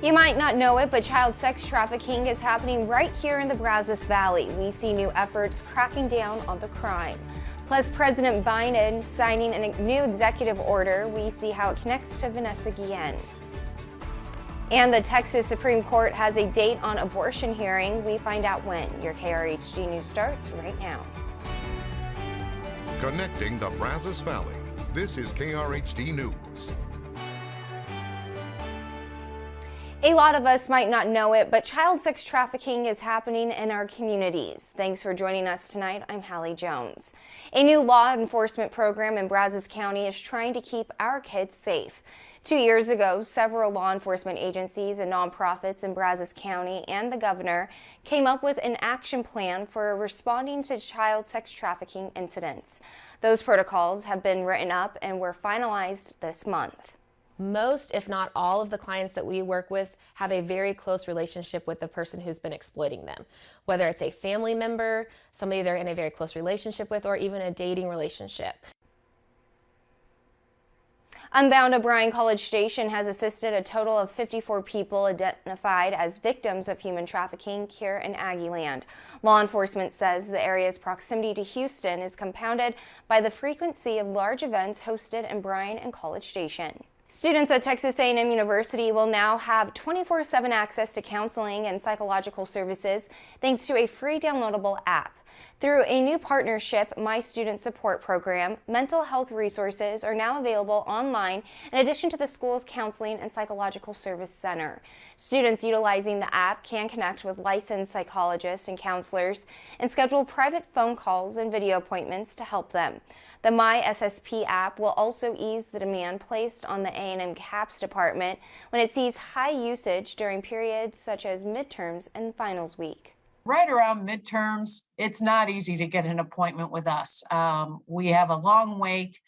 You might not know it, but child sex trafficking is happening right here in the Brazos Valley. We see new efforts cracking down on the crime. Plus, President Biden signing a new executive order. We see how it connects to Vanessa Guillen. And the Texas Supreme Court has a date on abortion hearing. We find out when. Your KRHD News starts right now. Connecting the Brazos Valley. This is KRHD News. A lot of us might not know it, but child sex trafficking is happening in our communities. Thanks for joining us tonight. I'm Hallie Jones. A new law enforcement program in Brazos County is trying to keep our kids safe. 2 years ago, several law enforcement agencies and nonprofits in Brazos County and the governor came up with an action plan for responding to child sex trafficking incidents. Those protocols have been written up and were finalized this month. Most, if not all, of the clients that we work with have a very close relationship with the person who's been exploiting them. Whether it's a family member, somebody they're in a very close relationship with, or even a dating relationship. Unbound O'Brien College Station has assisted a total of 54 people identified as victims of human trafficking here in Aggieland. Law enforcement says the area's proximity to Houston is compounded by the frequency of large events hosted in Bryan and College Station. Students at Texas A&M University will now have 24/7 access to counseling and psychological services thanks to a free downloadable app. Through a new partnership, My Student Support Program, mental health resources are now available online in addition to the school's counseling and psychological service center. Students utilizing the app can connect with licensed psychologists and counselors and schedule private phone calls and video appointments to help them. The My SSP app will also ease the demand placed on the A&M CAPS department when it sees high usage during periods such as midterms and finals week. Right around midterms, it's not easy to get an appointment with us. We have a long wait.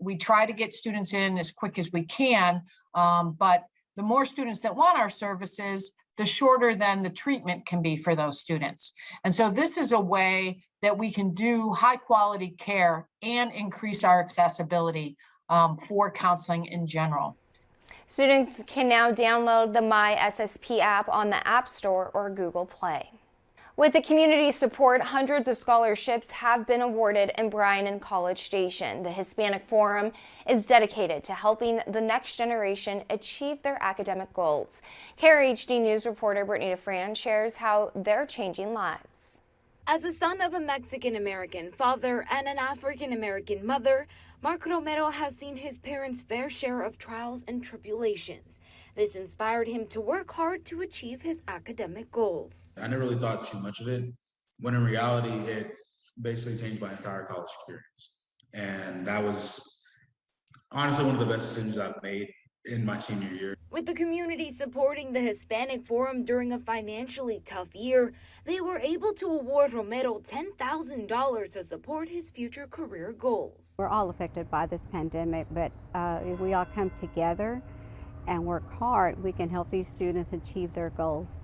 We try to get students in as quick as we can, but the more students that want our services, the shorter then the treatment can be for those students. And so this is a way that we can do high quality care and increase our accessibility for counseling in general. Students can now download the My SSP app on the App Store or Google Play. With the community support, hundreds of scholarships have been awarded in Bryan and College Station. The Hispanic Forum is dedicated to helping the next generation achieve their academic goals. KRHD News reporter Brittany DeFran shares how they're changing lives. As the son of a Mexican-American father and an African-American mother, Mark Romero has seen his parents' fair share of trials and tribulations. This inspired him to work hard to achieve his academic goals. I never really thought too much of it, when in reality, it basically changed my entire college experience. And that was honestly one of the best decisions I've made in my senior year. With the community supporting the Hispanic Forum during a financially tough year, they were able to award Romero $10,000 to support his future career goals. We're all affected by this pandemic, but if we all come together and work hard, we can help these students achieve their goals.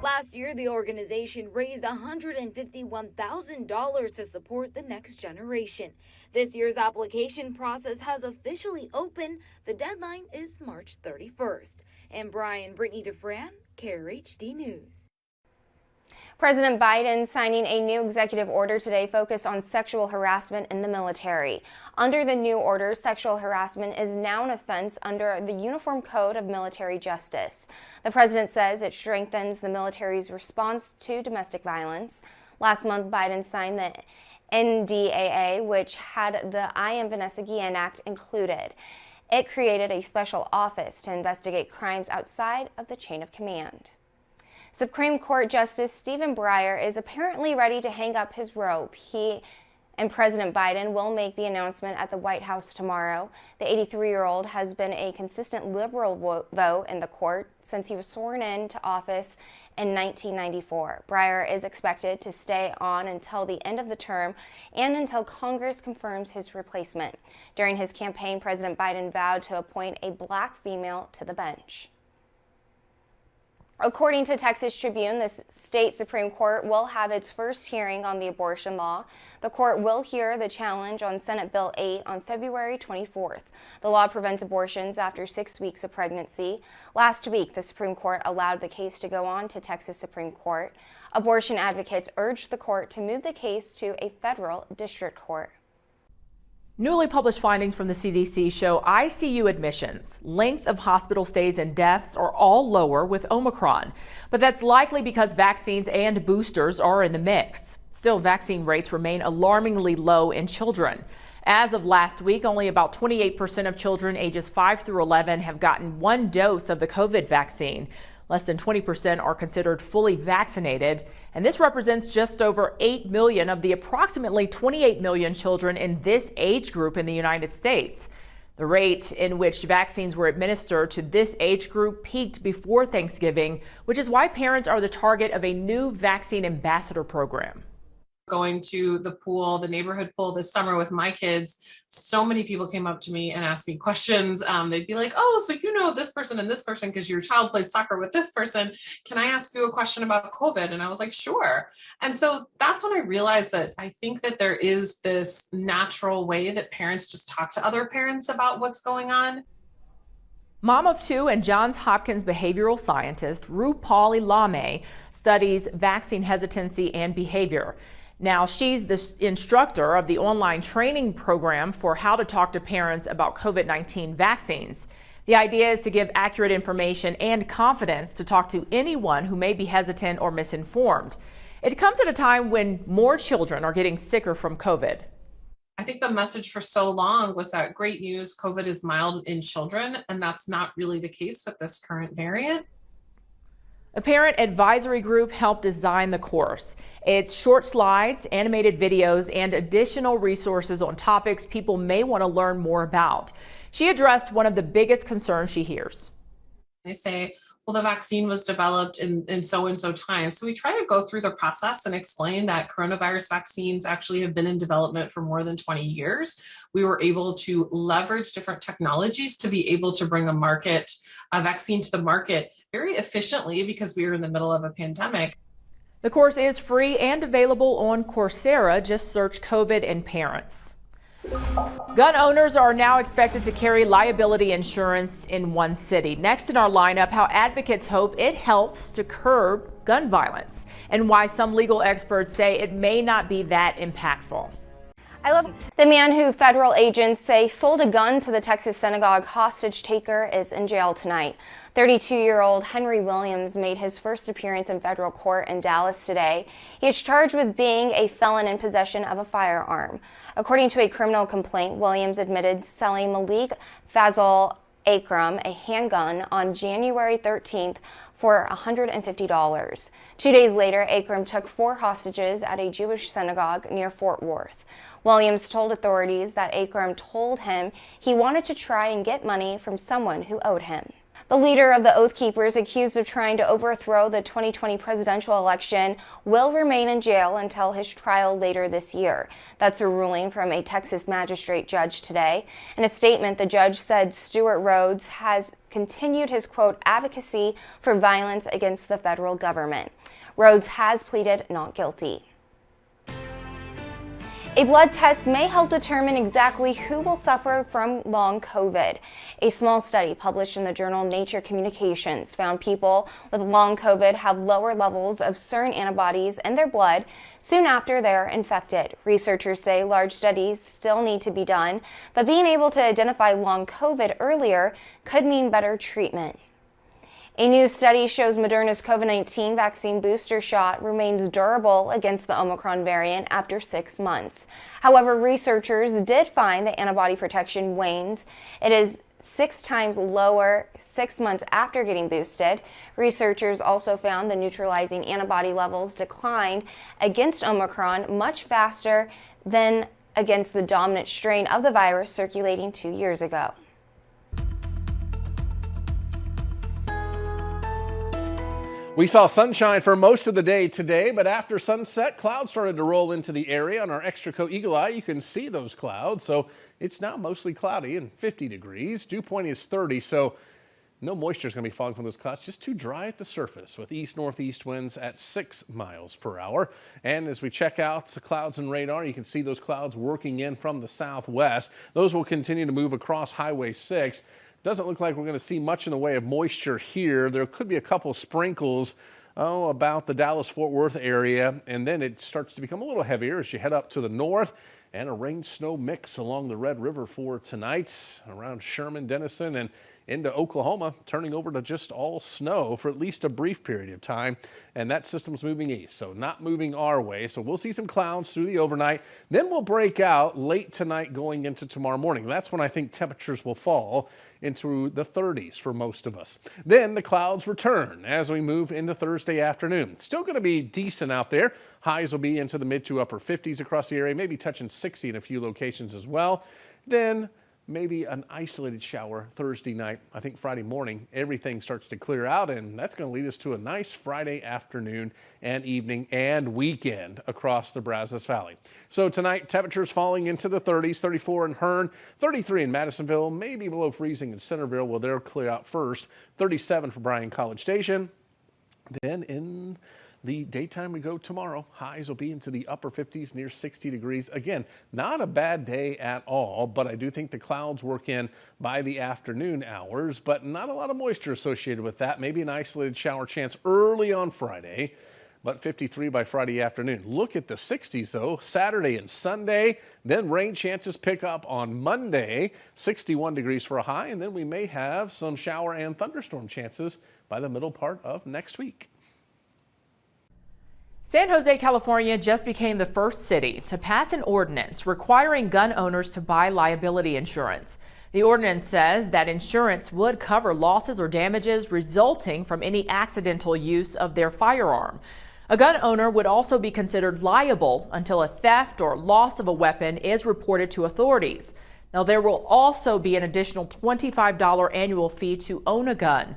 Last year, the organization raised $151,000 to support the next generation. This year's application process has officially opened. The deadline is March 31st. And Brittany DeFran, KRHD News. President Biden signing a new executive order today focused on sexual harassment in the military. Under the new order, sexual harassment is now an offense under the Uniform Code of Military Justice. The president says it strengthens the military's response to domestic violence. Last month, Biden signed the NDAA, which had the I Am Vanessa Guillen Act included. It created a special office to investigate crimes outside of the chain of command. Supreme Court Justice Stephen Breyer is apparently ready to hang up his robe. He and President Biden will make the announcement at the White House tomorrow. The 83-year-old has been a consistent liberal vote in the court since he was sworn into office in 1994. Breyer is expected to stay on until the end of the term and until Congress confirms his replacement. During his campaign, President Biden vowed to appoint a black female to the bench. According to Texas Tribune, the state Supreme Court will have its first hearing on the abortion law. The court will hear the challenge on Senate Bill 8 on February 24th. The law prevents abortions after 6 weeks of pregnancy. Last week, the Supreme Court allowed the case to go on to Texas Supreme Court. Abortion advocates urged the court to move the case to a federal district court. Newly published findings from the CDC show ICU admissions, length of hospital stays, and deaths are all lower with Omicron. But that's likely because vaccines and boosters are in the mix. Still, vaccine rates remain alarmingly low in children. As of last week, only about 28% of children ages 5 through 11 have gotten one dose of the COVID vaccine. Less than 20% are considered fully vaccinated, and this represents just over 8 million of the approximately 28 million children in this age group in the United States. The rate in which vaccines were administered to this age group peaked before Thanksgiving, which is why parents are the target of a new vaccine ambassador program. Going to the pool, the neighborhood pool this summer with my kids, so many people came up to me and asked me questions. They'd be like, oh, so you know this person and this person because your child plays soccer with this person. Can I ask you a question about COVID? And I was like, sure. And so that's when I realized that I think that there is this natural way that parents just talk to other parents about what's going on. Mom of two and Johns Hopkins behavioral scientist Rupali Lame studies vaccine hesitancy and behavior. Now, she's the instructor of the online training program for how to talk to parents about COVID-19 vaccines. The idea is to give accurate information and confidence to talk to anyone who may be hesitant or misinformed. It comes at a time when more children are getting sicker from COVID. I think the message for so long was that great news, COVID is mild in children, and that's not really the case with this current variant. A parent advisory group helped design the course. It's short slides, animated videos, and additional resources on topics people may want to learn more about. She addressed one of the biggest concerns she hears. They say, well, the vaccine was developed in so-and-so time. So we try to go through the process and explain that coronavirus vaccines actually have been in development for more than 20 years. We were able to leverage different technologies to be able to bring a vaccine to the market very efficiently because we were in the middle of a pandemic. The course is free and available on Coursera. Just search COVID and parents. Gun owners are now expected to carry liability insurance in one city. Next in our lineup, how advocates hope it helps to curb gun violence and why some legal experts say it may not be that impactful. The man who federal agents say sold a gun to the Texas synagogue hostage taker is in jail tonight. 32-year-old Henry Williams made his first appearance in federal court in Dallas today. He is charged with being a felon in possession of a firearm. According to a criminal complaint, Williams admitted selling Malik Fazal Akram a handgun on January 13th for $150. 2 days later, Akram took 4 hostages at a Jewish synagogue near Fort Worth. Williams told authorities that Akram told him he wanted to try and get money from someone who owed him. The leader of the Oath Keepers, accused of trying to overthrow the 2020 presidential election, will remain in jail until his trial later this year. That's a ruling from a Texas magistrate judge today. In a statement, the judge said Stewart Rhodes has continued his, quote, advocacy for violence against the federal government. Rhodes has pleaded not guilty. A blood test may help determine exactly who will suffer from long COVID. A small study published in the journal Nature Communications found people with long COVID have lower levels of certain antibodies in their blood soon after they're infected. Researchers say large studies still need to be done, but being able to identify long COVID earlier could mean better treatment. A new study shows Moderna's COVID-19 vaccine booster shot remains durable against the Omicron variant after 6 months. However, researchers did find the antibody protection wanes. It is 6 times lower 6 months after getting boosted. Researchers also found the neutralizing antibody levels declined against Omicron much faster than against the dominant strain of the virus circulating 2 years ago. We saw sunshine for most of the day today, but after sunset, clouds started to roll into the area. On our Extra Co Eagle Eye, you can see those clouds. So it's now mostly cloudy and 50 degrees. Dew point is 30, so No moisture is going to be falling from those clouds, just too dry at the surface with east-northeast winds at 6 miles per hour. And as we check out the clouds and radar, you can see those clouds working in from the southwest. Those will continue to move across Highway 6. Doesn't look like we're going to see much in the way of moisture here. There could be a couple sprinkles about the Dallas-Fort Worth area, and then it starts to become a little heavier as you head up to the north, and a rain-snow mix along the Red River for tonight around Sherman, Denison, and into Oklahoma, turning over to just all snow for at least a brief period of time. And that system's moving east, so not moving our way. So we'll see some clouds through the overnight. Then we'll break out late tonight going into tomorrow morning. That's when I think temperatures will fall into the 30s for most of us. Then the clouds return as we move into Thursday afternoon. Still going to be decent out there. Highs will be into the mid to upper 50s across the area, maybe touching 60 in a few locations as well. Then maybe an isolated shower Thursday night. I think Friday morning, everything starts to clear out, and that's going to lead us to a nice Friday afternoon and evening and weekend across the Brazos Valley. So tonight, temperatures falling into the 30s, 34 in Hearn, 33 in Madisonville, maybe below freezing in Centerville. Well, they'll clear out first. 37 for Bryan College Station. Then in the daytime we go tomorrow, highs will be into the upper 50s, near 60 degrees. Again, not a bad day at all, but I do think the clouds work in by the afternoon hours, but not a lot of moisture associated with that. Maybe an isolated shower chance early on Friday, but 53 by Friday afternoon. Look at the 60s though, Saturday and Sunday. Then rain chances pick up on Monday, 61 degrees for a high, and then we may have some shower and thunderstorm chances by the middle part of next week. San Jose, California just became the first city to pass an ordinance requiring gun owners to buy liability insurance. The ordinance says that insurance would cover losses or damages resulting from any accidental use of their firearm. A gun owner would also be considered liable until a theft or loss of a weapon is reported to authorities. Now, there will also be an additional $25 annual fee to own a gun.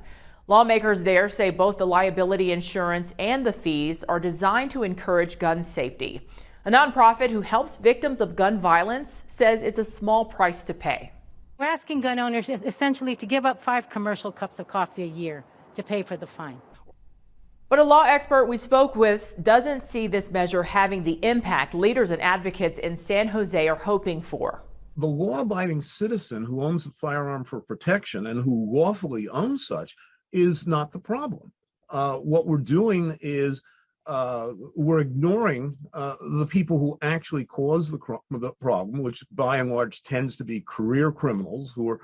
Lawmakers there say both the liability insurance and the fees are designed to encourage gun safety. A nonprofit who helps victims of gun violence says it's a small price to pay. We're asking gun owners essentially to give up 5 commercial cups of coffee a year to pay for the fine. But a law expert we spoke with doesn't see this measure having the impact leaders and advocates in San Jose are hoping for. The law-abiding citizen who owns a firearm for protection and who lawfully owns such is not the problem. What we're doing is we're ignoring the people who actually cause the problem, which by and large tends to be career criminals who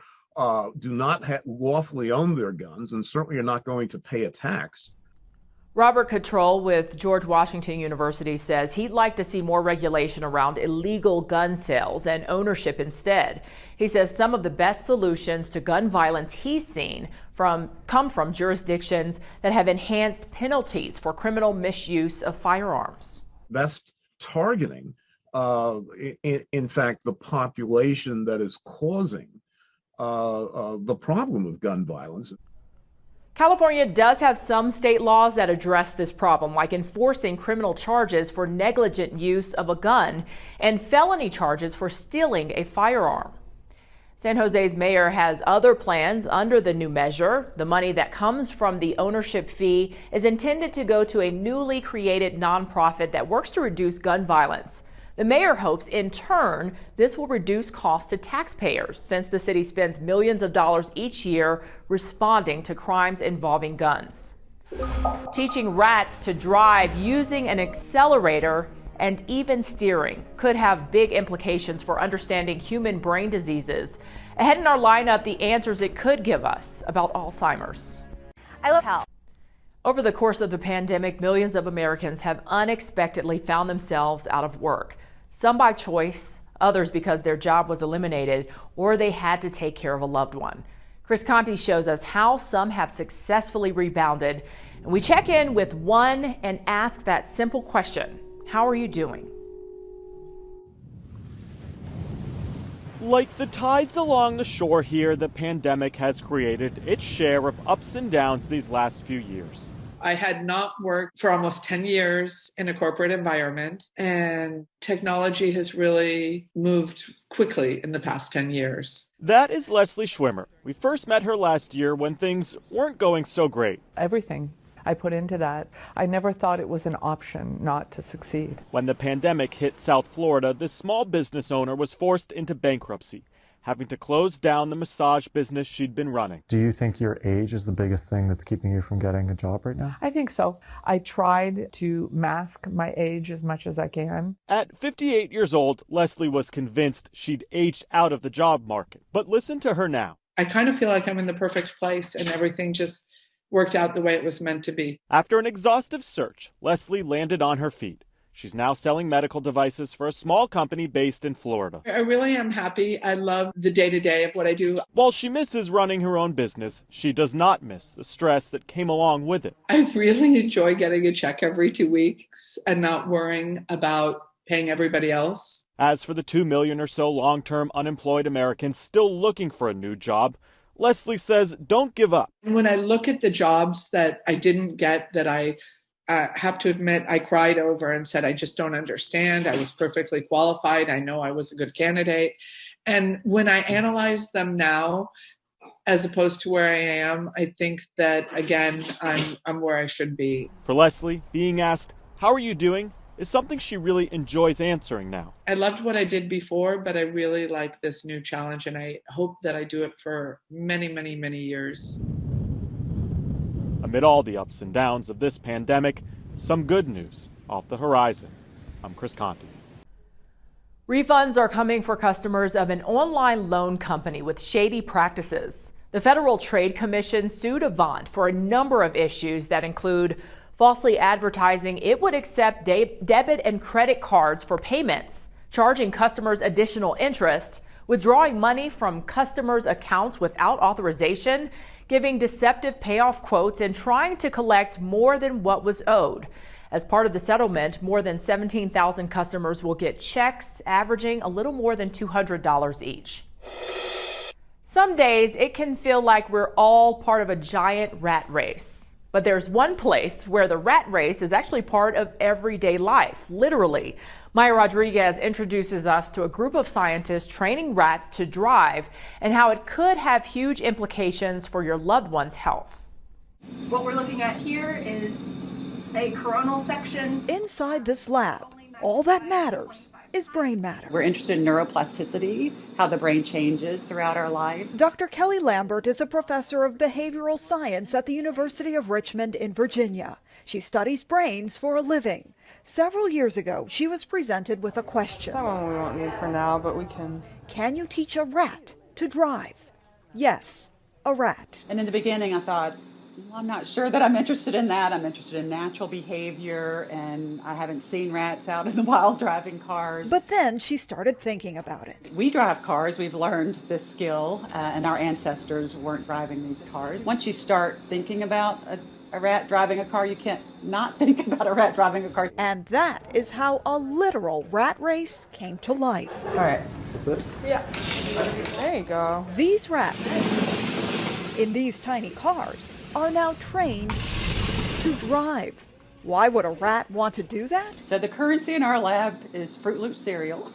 do not lawfully own their guns and certainly are not going to pay a tax. Robert Cottrell with George Washington University says he'd like to see more regulation around illegal gun sales and ownership instead. He says some of the best solutions to gun violence he's seen come from jurisdictions that have enhanced penalties for criminal misuse of firearms. That's targeting, in fact, the population that is causing the problem of gun violence. California does have some state laws that address this problem, like enforcing criminal charges for negligent use of a gun and felony charges for stealing a firearm. San Jose's mayor has other plans under the new measure. The money that comes from the ownership fee is intended to go to a newly created nonprofit that works to reduce gun violence. The mayor hopes, in turn, this will reduce costs to taxpayers since the city spends millions of dollars each year responding to crimes involving guns. Teaching rats to drive using an accelerator and even steering could have big implications for understanding human brain diseases. Ahead in our lineup, the answers it could give us about Alzheimer's. I love health. Over the course of the pandemic, millions of Americans have unexpectedly found themselves out of work. Some by choice, others because their job was eliminated or they had to take care of a loved one. Chris Conti shows us how some have successfully rebounded. And we check in with one and ask that simple question: how are you doing? Like the tides along the shore here, the pandemic has created its share of ups and downs these last few years. I had not worked for almost 10 years in a corporate environment, and technology has really moved quickly in the past 10 years. That is Leslie Schwimmer. We first met her last year when things weren't going so great. Everything I put into that, I never thought it was an option not to succeed. When the pandemic hit South Florida, this small business owner was forced into bankruptcy, having to close down the massage business she'd been running. Do you think your age is the biggest thing that's keeping you from getting a job right now? I think so. I tried to mask my age as much as I can. At 58 years old, Leslie was convinced she'd aged out of the job market. But listen to her now. I kind of feel like I'm in the perfect place and everything just worked out the way it was meant to be. After an exhaustive search, Leslie landed on her feet. She's now selling medical devices for a small company based in Florida. I really am happy. I love the day-to-day of what I do. While she misses running her own business, she does not miss the stress that came along with it. I really enjoy getting a check every 2 weeks and not worrying about paying everybody else. As for the 2 million or so long-term unemployed Americans still looking for a new job, Leslie says don't give up. When I look at the jobs that I didn't get, that I have to admit I cried over and said, I just don't understand. I was perfectly qualified. I know I was a good candidate. And when I analyze them now, as opposed to where I am, I think that, again, I'm where I should be. For Leslie, being asked, how are you doing, is something she really enjoys answering now. I loved what I did before, but I really like this new challenge, and I hope that I do it for many, many, many years. Amid all the ups and downs of this pandemic, some good news off the horizon. I'm Krhd. Refunds are coming for customers of an online loan company with shady practices. The Federal Trade Commission sued Avant for a number of issues that include falsely advertising it would accept debit and credit cards for payments, charging customers additional interest, withdrawing money from customers' accounts without authorization, giving deceptive payoff quotes, and trying to collect more than what was owed. As part of the settlement, more than 17,000 customers will get checks averaging a little more than $200 each. Some days it can feel like we're all part of a giant rat race. But there's one place where the rat race is actually part of everyday life, literally. Maya Rodriguez introduces us to a group of scientists training rats to drive and how it could have huge implications for your loved one's health. What we're looking at here is a coronal section. Inside this lab, all that matters is brain matter. We're interested in neuroplasticity, how the brain changes throughout our lives. Dr. Kelly Lambert is a professor of behavioral science at the University of Richmond in Virginia. She studies brains for a living. Several years ago, she was presented with a question. That one we won't need for now, but we can. Can you teach a rat to drive? Yes, a rat. And in the beginning, I thought, well, I'm not sure that I'm interested in that. I'm interested in natural behavior, and I haven't seen rats out in the wild driving cars. But then she started thinking about it. We drive cars. We've learned this skill, and our ancestors weren't driving these cars. Once you start thinking about a rat driving a car, you can't not think about a rat driving a car. And that is how a literal rat race came to life. All right. That's it? Yeah. There you go. These rats in these tiny cars are now trained to drive. Why would a rat want to do that? So the currency in our lab is Fruit Loop cereal.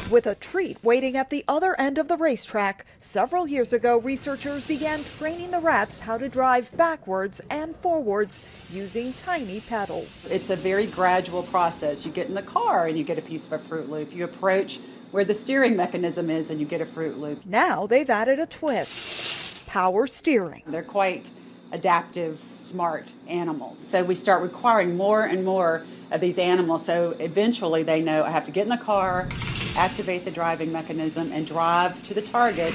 With a treat waiting at the other end of the racetrack, several years ago, researchers began training the rats how to drive backwards and forwards using tiny pedals. It's a very gradual process. You get in the car and you get a piece of a Fruit Loop. You approach where the steering mechanism is and you get a Fruit Loop. Now they've added a twist: power steering. They're quite adaptive, smart animals. So we start requiring more and more of these animals. So eventually they know I have to get in the car, activate the driving mechanism, and drive to the target,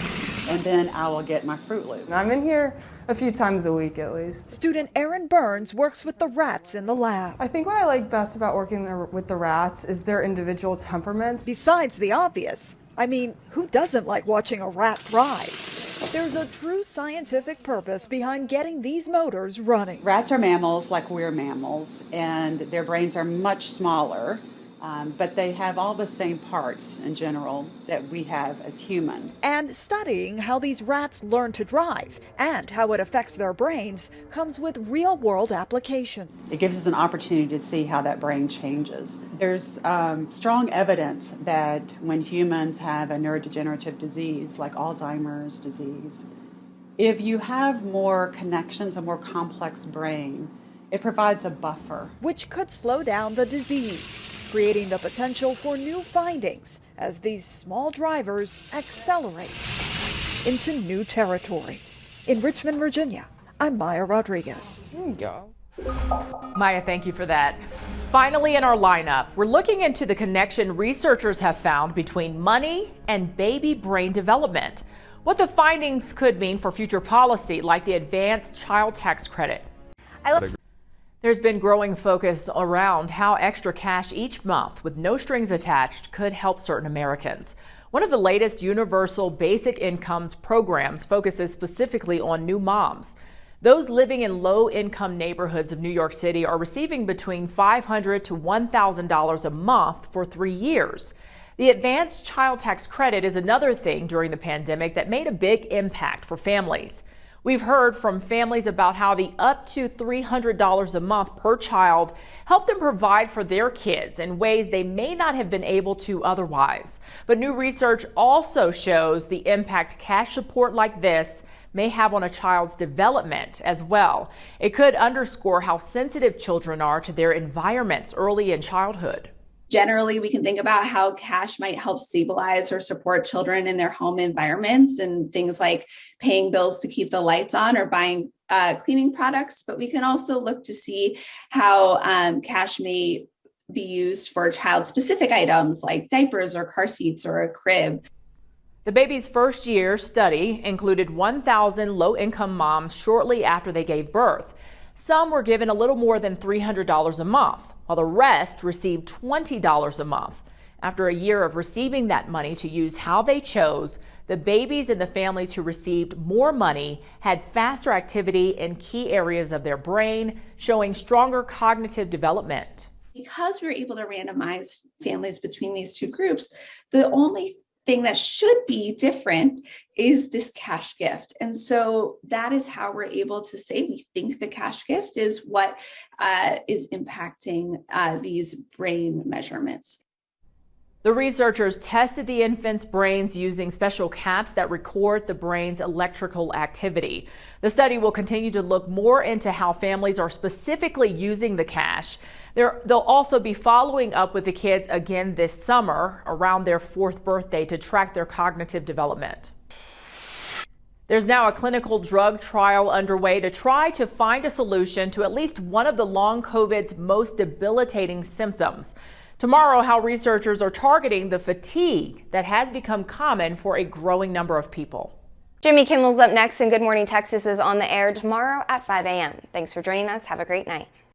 and then I will get my Fruit Loop. I'm in here a few times a week at least. Student Erin Burns works with the rats in the lab. I think what I like best about working with the rats is their individual temperaments. Besides the obvious, I mean, who doesn't like watching a rat drive? There's a true scientific purpose behind getting these motors running. Rats are mammals like we're mammals, and their brains are much smaller But they have all the same parts in general that we have as humans. And studying how these rats learn to drive and how it affects their brains comes with real-world applications. It gives us an opportunity to see how that brain changes. There's strong evidence that when humans have a neurodegenerative disease like Alzheimer's disease, if you have more connections, a more complex brain, it provides a buffer, which could slow down the disease, creating the potential for new findings as these small drivers accelerate into new territory. In Richmond, Virginia, I'm Maya Rodriguez. There you go. Maya, thank you for that. Finally, in our lineup, we're looking into the connection researchers have found between money and baby brain development. What the findings could mean for future policy, like the advanced child tax credit. There's been growing focus around how extra cash each month with no strings attached could help certain Americans. One of the latest universal basic incomes programs focuses specifically on new moms. Those living in low-income neighborhoods of New York City are receiving between $500 to $1,000 a month for 3 years. The advanced child tax credit is another thing during the pandemic that made a big impact for families. We've heard from families about how the up to $300 a month per child helped them provide for their kids in ways they may not have been able to otherwise. But new research also shows the impact cash support like this may have on a child's development as well. It could underscore how sensitive children are to their environments early in childhood. Generally, we can think about how cash might help stabilize or support children in their home environments and things like paying bills to keep the lights on or buying cleaning products. But we can also look to see how cash may be used for child-specific items like diapers or car seats or a crib. The baby's first year study included 1,000 low-income moms shortly after they gave birth. Some were given a little more than $300 a month, while the rest received $20 a month. After a year of receiving that money to use how they chose, the babies and the families who received more money had faster activity in key areas of their brain, showing stronger cognitive development. Because we were able to randomize families between these two groups, the only thing that should be different is this cash gift. And so that is how we're able to say we think the cash gift is what is impacting these brain measurements. The researchers tested the infants' brains using special caps that record the brain's electrical activity. The study will continue to look more into how families are specifically using the cash. They'll also be following up with the kids again this summer around their 4th birthday to track their cognitive development. There's now a clinical drug trial underway to try to find a solution to at least one of the long COVID's most debilitating symptoms. Tomorrow, how researchers are targeting the fatigue that has become common for a growing number of people. Jimmy Kimmel's up next, and Good Morning Texas is on the air tomorrow at 5 a.m. Thanks for joining us. Have a great night.